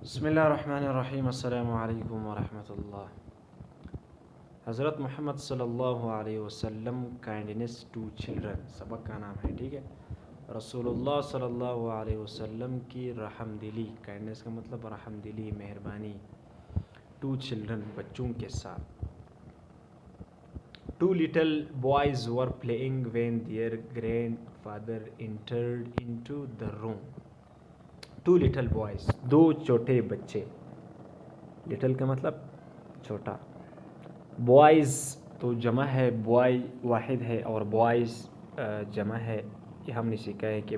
بسم اللہ الرحمن الرحیم، السلام علیکم ورحمۃ اللہ۔ حضرت محمد صلی اللہ علیہ وسلم کائنڈنس ٹو چلڈرن سبق کا نام ہے، ٹھیک ہے۔ رسول اللہ صلی اللہ علیہ وسلم کی رحم دلی، کائنڈنس کا مطلب رحم دلی، مہربانی، ٹو چلڈرن بچوں کے ساتھ۔ Two little boys were playing when their grandfather entered into the room. Two little boys, دو چھوٹے بچے، لٹل کا مطلب چھوٹا، بوائز تو جمع ہے، بوائے واحد ہے اور بوائز جمع ہے۔ یہ ہم نے سیکھا ہے کہ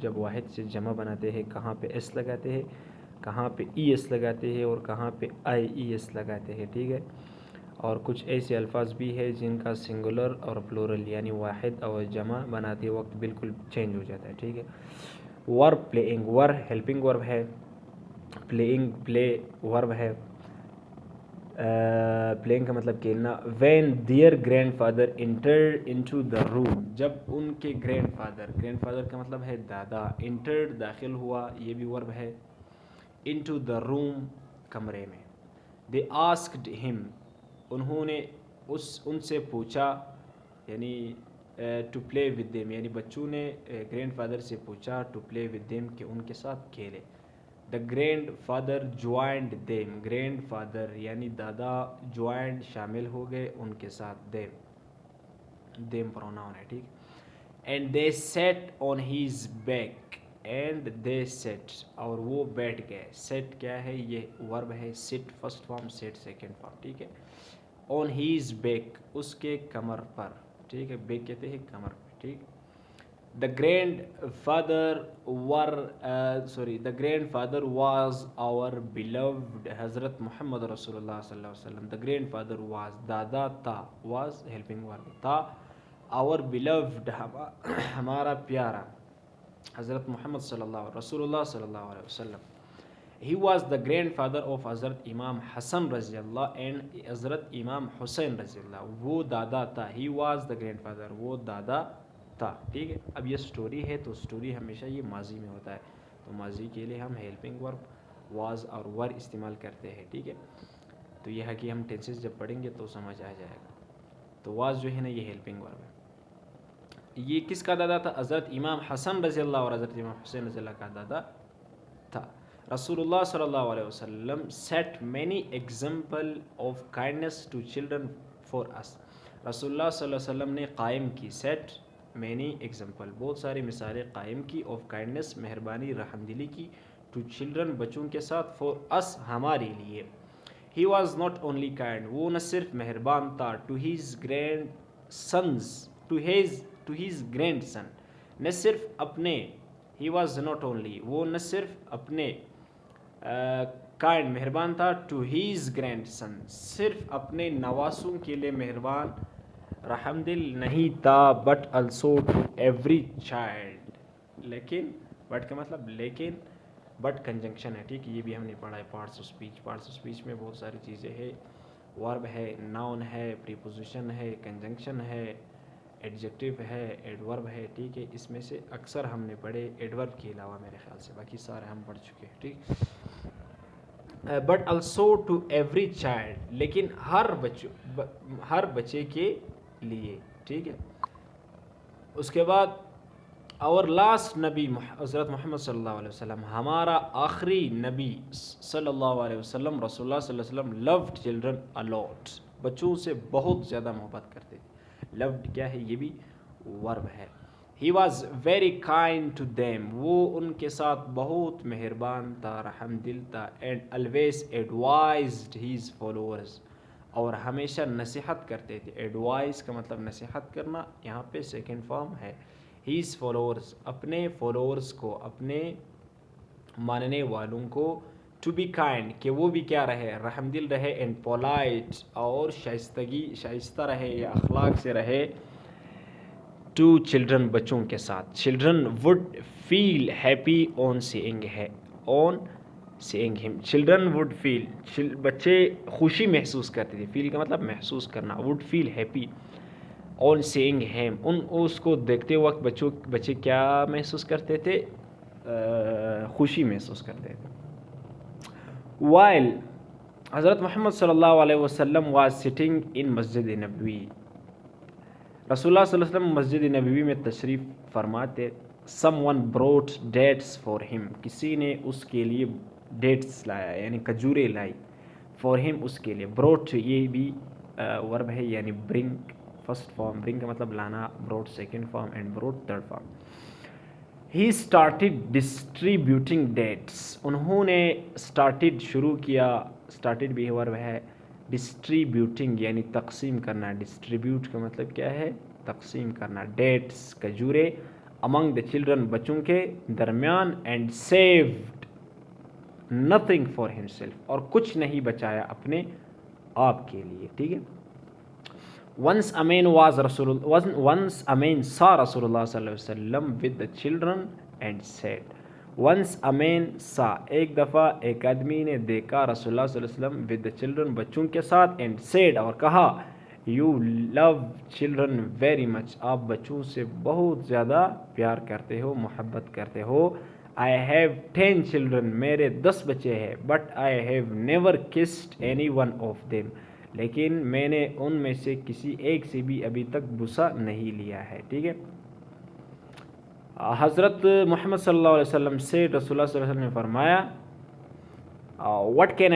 جب واحد سے جمع بناتے ہیں کہاں پہ ایس لگاتے ہیں، کہاں پہ ای ایس لگاتے ہیں اور کہاں پہ آئی ای ایس لگاتے ہیں، ٹھیک ہے۔ اور کچھ ایسے الفاظ بھی ہے جن کا سنگولر اور پلورل یعنی واحد اور جمع بناتے وقت بالکل چینج ہو جاتا ہے، ٹھیک ہے۔ ور پلےئنگ، ور ہیلپنگ ورب ہے، پلےئنگ پلے ورب ہے، پلینگ کا مطلب کھیلنا۔ When their grandfather entered into the room, جب ان کے گرینڈ فادر کا مطلب ہے دادا، انٹرڈ داخل ہوا، یہ بھی ورب ہے، انٹو دا روم کمرے میں۔ دے آسکڈ ہم، انہوں نے ان سے پوچھا، یعنی ٹو پلے ود دیم، یعنی بچوں نے گرینڈ فادر سے پوچھا ٹو پلے ود دیم کہ ان کے ساتھ کھیلے۔ The grandfather joined them, grandfather یعنی دادا جوائنڈ شامل ہو گئے ان کے ساتھ، دیم پروناؤن ہے، ٹھیک۔ And they sat on his back, and they sat اور وہ بیٹھ گئے۔ سیٹ کیا ہے؟ یہ ورب ہے، sit first form, sat second form, ٹھیک ہے۔ آن ہیز بیک، اس کے کمر پر، ٹھیک ہے، بیک کہتے ہیں کمر پہ، ٹھیک۔ The grand father was our بیلوڈ، حضرت محمد رسول اللہ صلی اللہ علیہ وسلم، دا گرینڈ فادر واز، دادا تھا، واز ہیلپنگ ورب تھا، آور بیلوڈ ہمارا پیارا، حضرت محمد صلی اللہ رسول اللہ صلی اللہ علیہ وسلم۔ He was the grandfather of حضرت امام حسن رضی اللہ and حضرت امام حسین رضی اللہ، وہ دادا تھا۔ He was the grandfather، وہ دادا تھا، ٹھیک ہے۔ اب یہ سٹوری ہے تو سٹوری ہمیشہ یہ ماضی میں ہوتا ہے، تو ماضی کے لیے ہم ہیلپنگ ورب واز اور ور استعمال کرتے ہیں، ٹھیک ہے۔ تو یہ ہے کہ ہم ٹینسز جب پڑھیں گے تو سمجھ آ جائے گا۔ تو واز جو ہے نا یہ ہیلپنگ ورب ہے۔ یہ کس کا دادا تھا؟ حضرت امام حسن رضی اللہ اور حضرت امام حسین رضی اللہ کا دادا تھا۔ رسول اللہ صلی اللہ علیہ وسلم set many example of kindness to children for us، رسول اللہ صلی اللہ علیہ وسلم نے قائم کی، set many example بہت ساری مثالیں قائم کی، of kindness مہربانی رحم دلی کی، to children بچوں کے ساتھ، for us ہمارے لیے۔ He was not only kind، وہ نہ صرف مہربان تھا، to his grandson نہ صرف اپنے، he was not only وہ نہ صرف اپنے کائنڈ مہربان تھا، ٹو ہیز گرینڈ سن صرف اپنے نواسوں کے لیے مہربان رحم دل نہیں تھا، but also to every child, لیکن بٹ کا مطلب لیکن، بٹ کنجنکشن ہے، ٹھیک۔ یہ بھی ہم نے پڑھا ہے پارٹس آف اسپیچ میں بہت ساری چیزیں ہے، ورب ہے، ناؤن ہے، پریپوزیشن ہے، کنجنکشن ہے، ایڈجیکٹیو ہے، ایڈورب ہے، ٹھیک ہے۔ اس میں سے اکثر ہم نے پڑھے ایڈورب کے علاوہ میرے خیال سے، باقی سارے ہم پڑھ چکے ہیں، ٹھیک۔ But also to every child, لیکن ہر بچے کے لیے، ٹھیک ہے۔ اس کے بعد اور لاسٹ نبی حضرت محمد صلی اللہ علیہ وسلم، ہمارا آخری نبی صلی اللہ علیہ وسلم، رسول اللہ صلی اللہ علیہ وسلم loved children a lot، بچوں سے بہت زیادہ محبت کرتے تھے۔ loved کیا ہے؟ یہ بھی ورب ہے۔ He was very kind to them، وہ ان کے ساتھ بہت مہربان تھا، رحم دل تھا، and always advised his followers، اور ہمیشہ نصیحت کرتے تھے۔ ایڈوائز کا مطلب نصیحت کرنا، یہاں پہ سیکنڈ فارم ہے۔ his followers اپنے فالوورز کو، اپنے ماننے والوں کو، to be kind کہ وہ بھی کیا رہے؟ رحم دل رہے، and polite اور شائستہ رہے یا اخلاق سے رہے، ٹو چلڈرن بچوں کے ساتھ۔ Children would feel happy on seeing ہم، چلڈرن وڈ فیل بچے خوشی محسوس کرتے تھے، فیل کا مطلب محسوس کرنا، would feel happy on seeing him, اس کو دیکھتے وقت بچے کیا محسوس کرتے تھے؟ خوشی محسوس کرتے تھے۔ while حضرت محمد صلی اللہ علیہ وسلم was sitting in Masjid Nabawi, رسول اللہ صلی اللہ علیہ وسلم مسجد نبوی میں تشریف فرماتے. someone brought dates for him، کسی نے اس کے لیے ڈیٹس لایا یعنی کھجوریں لائی. for him اس کے لیے. brought یہ بھی ورب ہے یعنی bring فرسٹ فارم، bring کا مطلب لانا، brought second form and brought third form. he started distributing dates، انہوں نے started شروع کیا، started بھی ورب ہے. distributing یعنی تقسیم کرنا، distribute کا مطلب کیا ہے؟ تقسیم کرنا. dates کھجورے among the children بچوں کے درمیان and saved nothing for himself اور کچھ نہیں بچایا اپنے آپ کے لیے. ٹھیک ہے. once Amin saw رسول اللہ صلی اللہ علیہ وسلم with the children and said، once Amin saw ایک دفعہ ایک آدمی نے دیکھا رسول اللہ صلی اللہ علیہ وسلم with the children بچوں کے ساتھ and said اور کہا you love children very much، آپ بچوں سے بہت زیادہ پیار کرتے ہو، محبت کرتے ہو. I have 10 children، میرے 10 بچے ہیں. but I have never kissed any one of them، لیکن میں نے ان میں سے کسی ایک سے بھی ابھی تک بوسہ نہیں لیا ہے. ٹھیک ہے. حضرت محمد صلی اللہ علیہ وسلم سے رسول اللہ صلی اللہ علیہ وسلم نے فرمایا what can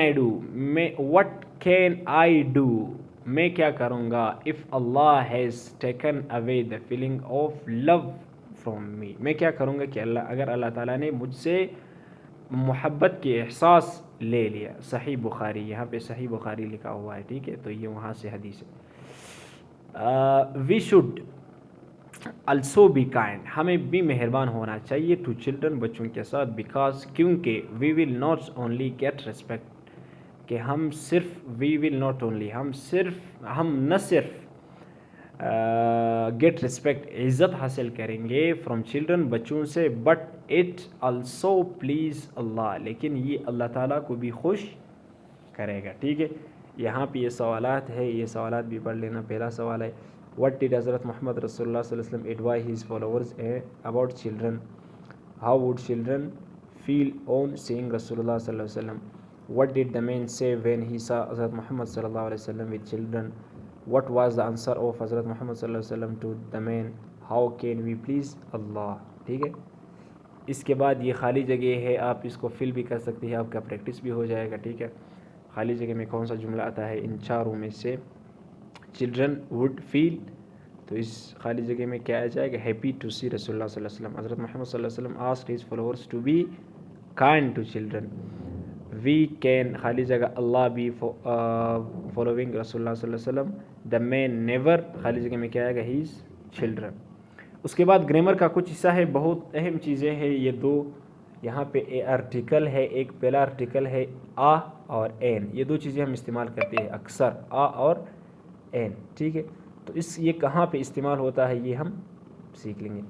I do میں کیا کروں گا if Allah has taken away the feeling of love from me، میں کیا کروں گا کہ اگر اللہ تعالیٰ نے مجھ سے محبت کے احساس لے لیا. صحیح بخاری، یہاں پہ صحیح بخاری لکھا ہوا ہے. ٹھیک ہے. تو یہ وہاں سے حدیث ہے. we should also be kind، ہمیں بھی مہربان ہونا چاہیے to children بچوں کے ساتھ because کیونکہ we will not only get respect کہ ہم نہ صرف گیٹ رسپیکٹ عزت حاصل کریں گے فرام چلڈرن بچوں سے بٹ اٹ آلسو پلیز اللہ لیکن یہ اللہ تعالیٰ کو بھی خوش کرے گا. ٹھیک ہے. یہاں پہ یہ سوالات ہے، یہ سوالات بھی پڑھ لینا. پہلا سوال ہے what did حضرت محمد رسول اللہ صلی اللہ علیہ وسلم advise his followers about children؟ how would children feel on seeing رسول اللہ صلی اللہ علیہ وسلم؟ what did the man say when he saw حضرت محمد صلی اللہ علیہ وسلم with children؟ what was the answer of حضرت محمد صلی اللہ علیہ وسلم to the man؟ how can we please اللہ؟ ٹھیک ہے. اس کے بعد یہ خالی جگہ ہے، آپ اس کو فل بھی کر سکتے ہیں، آپ کا پریکٹس بھی ہو جائے گا. ٹھیک ہے. خالی جگہ میں کون سا جملہ آتا ہے ان چاروں میں سے؟ چلڈرن وڈ فیل، تو اس خالی جگہ میں کیا آ جائے گا؟ ہیپی ٹو سی رسول اللہ صلی اللہ علیہ وسلم. حضرت محمد صلی اللہ علیہ وسلم asked his followers to be kind to children. we can خالی جگہ اللہ بھی following رسول اللہ صلی اللہ علیہ وسلم. the man never خالی جگہ میں کیا آئے گا؟ his children. اس کے بعد گرامر کا کچھ حصہ ہے، بہت اہم چیزیں ہیں یہ دو. یہاں پہ اے آرٹیکل ہے، ایک پہلا آرٹیکل ہے آ اور این. یہ دو چیزیں ہم استعمال کرتے ہیں اکثر، آ اور این. ٹھیک ہے. تو یہ کہاں پہ استعمال ہوتا ہے یہ ہم سیکھ لیں گے.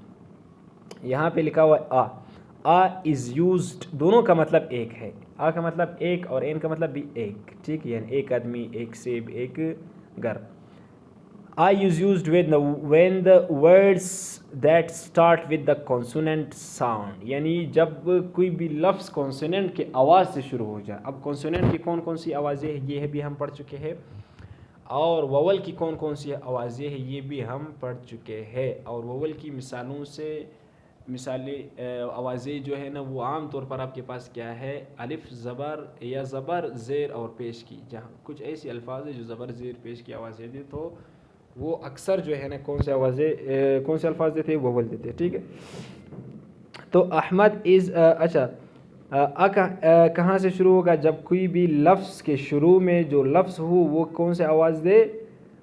یہاں پہ لکھا ہوا ہے آ. آ از یوزڈ، دونوں کا مطلب ایک ہے. آ کا مطلب ایک اور این کا مطلب بھی ایک. ٹھیک ہے. یعنی ایک آدمی، ایک سیب، ایک گھر. I is used when the words that start with the consonant sound، یعنی جب کوئی بھی لفظ کانسوننٹ کے آواز سے شروع ہو جائے. اب کانسوننٹ کی کون کون سی آوازیں ہیں یہ بھی ہم پڑھ چکے ہیں، اور وول کی کون کون سی آوازیں ہیں یہ بھی ہم پڑھ چکے ہیں. اور وول کی مثالوں سے مثالی آوازیں جو ہے نا وہ عام طور پر آپ کے پاس کیا ہے؟ الف زبر یا زبر زیر اور پیش کی. جہاں کچھ ایسی الفاظ ہیں جو زبر زیر پیش کی آوازیں دی تو وہ اکثر جو ہے نا کون سے الفاظ دیتے ہیں؟ وول دیتے. ٹھیک ہے. تو احمد از کہاں سے شروع ہوگا؟ جب کوئی بھی لفظ کے شروع میں جو لفظ ہو وہ کون سے آواز دے؟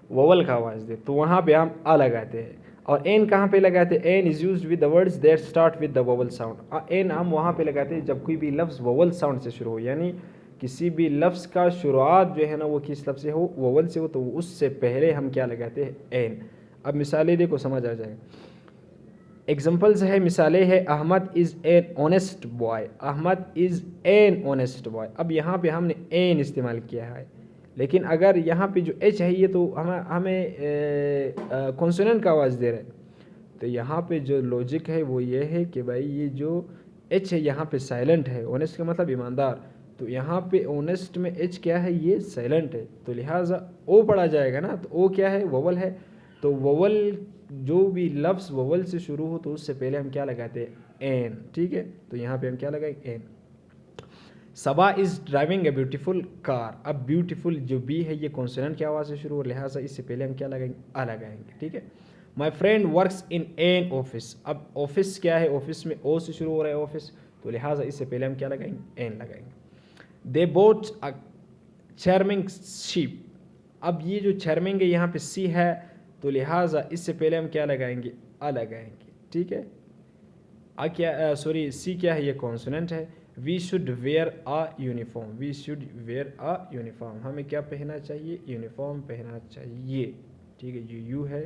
وول کا آواز دے. تو وہاں پہ ہم آ لگاتے ہیں. اور این کہاں پہ لگاتے ہیں؟ An is used with the words that start with the vowel sound. N ہم وہاں پہ لگاتے ہیں جب کوئی بھی لفظ وول ساؤنڈ سے شروع ہو، یعنی کسی بھی لفظ کا شروعات جو ہے نا وہ کس لفظ سے ہو؟ وول سے ہو، تو اس سے پہلے ہم کیا لگاتے ہیں؟ این. اب مثالیں دیکھو سمجھ آ جائے گا. ایگزامپلز ہے، مثالیں ہے. Ahmed is an honest boy. Ahmed is an honest boy. اب یہاں پہ ہم نے این استعمال کیا ہے، لیکن اگر یہاں پہ جو ایچ ہے یہ تو ہمیں کانسوننٹ کا آواز دے رہا ہے. تو یہاں پہ جو لوجک ہے وہ یہ ہے کہ بھائی یہ جو ایچ ہے یہاں پہ سائلنٹ ہے. اونیسٹ کا مطلب ایماندار، تو یہاں پہ اونسٹ میں ایچ کیا ہے, یہ سائلنٹ ہے, تو لہٰذا او پڑھا جائے گا نا, تو او کیا ہے, وول ہے. تو وول جو بھی لفظ وول سے شروع ہو تو اس سے پہلے ہم کیا لگاتے ہیں, این. ٹھیک ہے, تو یہاں پہ ہم کیا لگائیں, an. Saba is driving a beautiful car. اب بیوٹیفل جو بی ہے یہ کانسوننٹ کی آواز سے شروع ہو, لہٰذا اس سے پہلے ہم کیا لگائیں گے, آ لگائیں گے. ٹھیک ہے. My friend works in an office. اب آفس کیا ہے, آفس میں او سے شروع ہو رہا ہے آفس, تو لہٰذا اس سے پہلے ہم کیا لگائیں گے, این لگائیں گے. دے بوٹ اے چارمنگ شیپ. اب یہ جو چارمنگ ہے یہاں پہ سی ہے, تو لہٰذا اس سے پہلے ہم کیا لگائیں گے, آ لگائیں گے. ٹھیک ہے. سی کیا ہے, یہ کانسوننٹ ہے. We should wear a uniform. We should wear a uniform. ہمیں کیا پہننا چاہیے, یونیفارم پہننا چاہیے. ٹھیک ہے, جو یو ہے